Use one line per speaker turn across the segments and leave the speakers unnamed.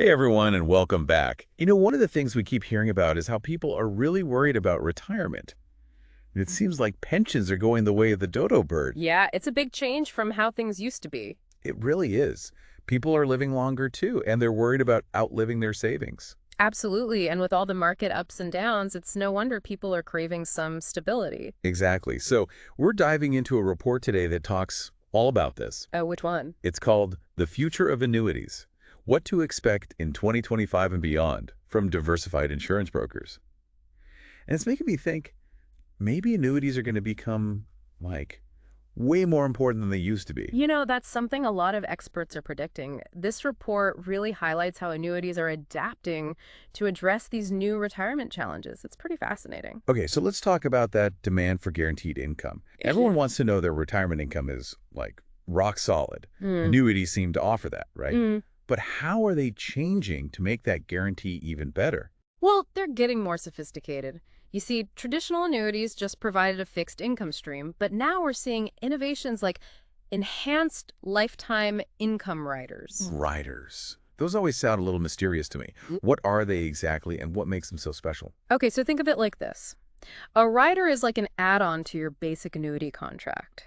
Hey everyone, and welcome back. One of the things we keep hearing about is how people are really worried about retirement. And it seems like pensions are going the way of the dodo bird.
Yeah, it's a big change from how things used to be.
It really is. People are living longer too, and they're worried about outliving their savings.
Absolutely. And with all the market ups and downs, it's no wonder people are craving some stability.
Exactly. So we're diving into a report today that talks all about this.
Oh, which one?
It's called The Future of Annuities: What to Expect in 2025 and Beyond from Diversified Insurance Brokers. And it's making me think, maybe annuities are going to become, like, way more important than they used to be.
That's something a lot of experts are predicting. This report really highlights how annuities are adapting to address these new retirement challenges. It's pretty fascinating.
Okay, so let's talk about that demand for guaranteed income. Everyone wants to know their retirement income is, like, rock solid.
Mm.
Annuities seem to offer that, right?
Mm.
But how are they changing to make that guarantee even better?
Well, they're getting more sophisticated. You see, traditional annuities just provided a fixed income stream, but now we're seeing innovations like enhanced lifetime income riders.
Riders. Those always sound a little mysterious to me. What are they exactly, and what makes them so special?
Okay, so think of it like this. A rider is like an add-on to your basic annuity contract.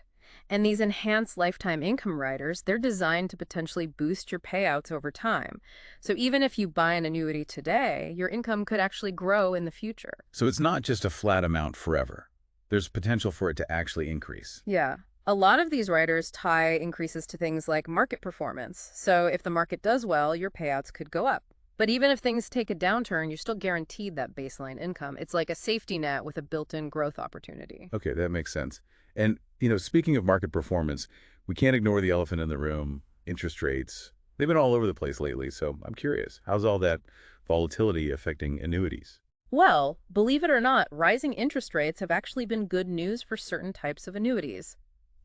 And these enhanced lifetime income riders, they're designed to potentially boost your payouts over time. So even if you buy an annuity today, your income could actually grow in the future.
So it's not just a flat amount forever. There's potential for it to actually increase.
Yeah. A lot of these riders tie increases to things like market performance. So if the market does well, your payouts could go up. But even if things take a downturn, you're still guaranteed that baseline income. It's like a safety net with a built-in growth opportunity.
Okay, that makes sense. And, speaking of market performance, we can't ignore the elephant in the room: interest rates. They've been all over the place lately, so I'm curious, how's all that volatility affecting annuities?
Well, believe it or not, rising interest rates have actually been good news for certain types of annuities,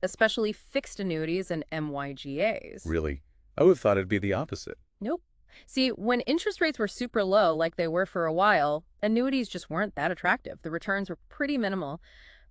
especially fixed annuities and MYGAs.
Really? I would have thought it'd be the opposite.
Nope. See, when interest rates were super low, like they were for a while, annuities just weren't that attractive. The returns were pretty minimal.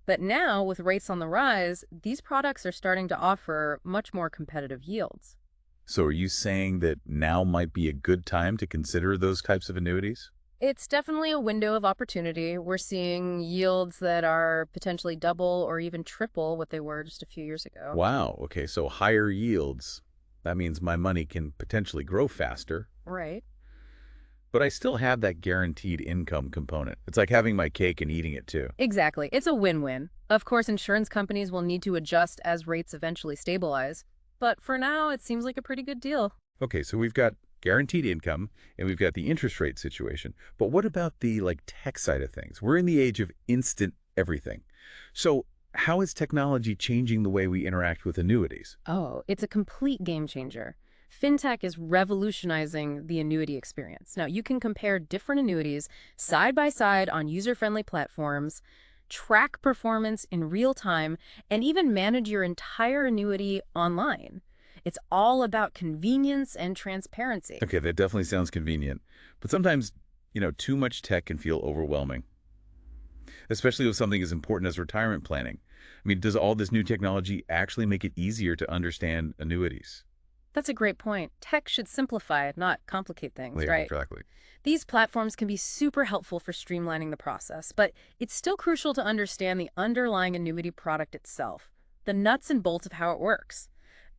But now, with rates on the rise, these products are starting to offer much more competitive yields.
So are you saying that now might be a good time to consider those types of annuities?
It's definitely a window of opportunity. We're seeing yields that are potentially double or even triple what they were just a few years ago.
Wow, okay, so higher yields. That means my money can potentially grow faster,
Right.
but I still have that guaranteed income component. It's like having my cake and eating it too.
Exactly. It's a win-win. Of course, insurance companies will need to adjust as rates eventually stabilize. But for now, it seems like a pretty good deal.
Okay, so we've got guaranteed income and we've got the interest rate situation. But what about the tech side of things? We're in the age of instant everything. So how is technology changing the way we interact with annuities?
Oh, it's a complete game changer. Fintech is revolutionizing the annuity experience. Now, you can compare different annuities side by side on user-friendly platforms, track performance in real time, and even manage your entire annuity online. It's all about convenience and transparency.
Okay, that definitely sounds convenient. But sometimes, too much tech can feel overwhelming, especially with something as important as retirement planning. I mean, does all this new technology actually make it easier to understand annuities?
That's a great point. Tech should simplify, not complicate things,
Yeah,
right?
exactly.
These platforms can be super helpful for streamlining the process, but it's still crucial to understand the underlying annuity product itself, the nuts and bolts of how it works.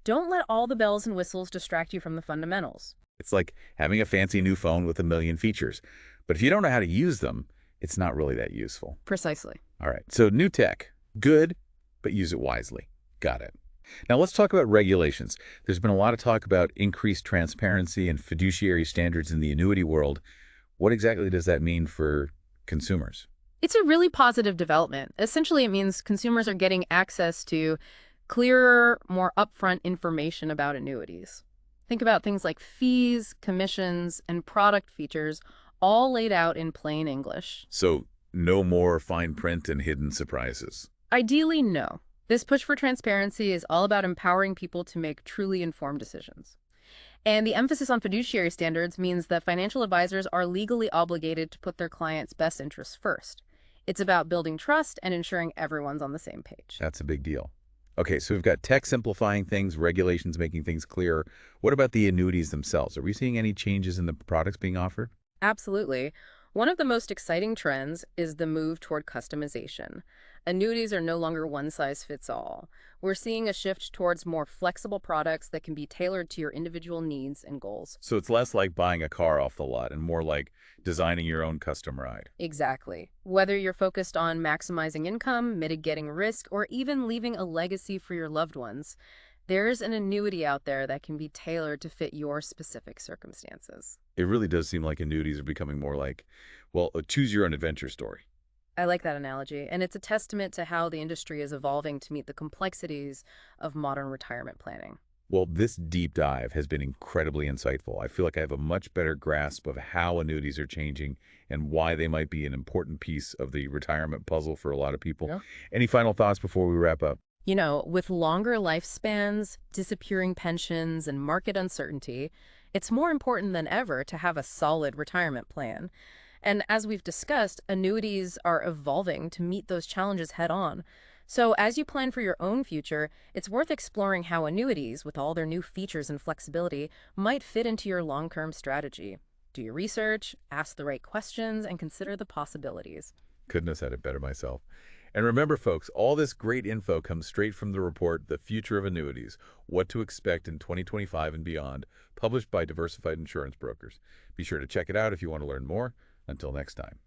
Don't let all the bells and whistles distract you from the fundamentals.
It's like having a fancy new phone with a million features. But if you don't know how to use them, it's not really that useful.
Precisely.
All right, so new tech, good, but use it wisely. Got it. Now let's talk about regulations. There's been a lot of talk about increased transparency and fiduciary standards in the annuity world. What exactly does that mean for consumers?
It's a really positive development. Essentially, it means consumers are getting access to clearer, more upfront information about annuities. Think about things like fees, commissions, and product features, all laid out in plain English.
So no more fine print and hidden surprises.
Ideally, no. This push for transparency is all about empowering people to make truly informed decisions. And the emphasis on fiduciary standards means that financial advisors are legally obligated to put their clients' best interests first. It's about building trust and ensuring everyone's on the same page.
That's a big deal. Okay, so we've got tech simplifying things, regulations making things clearer. What about the annuities themselves? Are we seeing any changes in the products being offered?
Absolutely. One of the most exciting trends is the move toward customization. Annuities are no longer one size fits all. We're seeing a shift towards more flexible products that can be tailored to your individual needs and goals.
So it's less like buying a car off the lot and more like designing your own custom ride.
Exactly. Whether you're focused on maximizing income, mitigating risk, or even leaving a legacy for your loved ones, there's an annuity out there that can be tailored to fit your specific circumstances.
It really does seem like annuities are becoming more like, well, a choose your own adventure story.
I like that analogy, and it's a testament to how the industry is evolving to meet the complexities of modern retirement planning.
Well, this deep dive has been incredibly insightful. I feel like I have a much better grasp of how annuities are changing and why they might be an important piece of the retirement puzzle for a lot of people.
Yeah.
Any final thoughts before we wrap up?
With longer lifespans, disappearing pensions, and market uncertainty, it's more important than ever to have a solid retirement plan. And as we've discussed, annuities are evolving to meet those challenges head on. So as you plan for your own future, it's worth exploring how annuities, with all their new features and flexibility, might fit into your long-term strategy. Do your research, ask the right questions, and consider the possibilities.
Couldn't have said it better myself. And remember, folks, all this great info comes straight from the report, The Future of Annuities, What to Expect in 2025 and Beyond, published by Diversified Insurance Brokers. Be sure to check it out if you want to learn more. Until next time.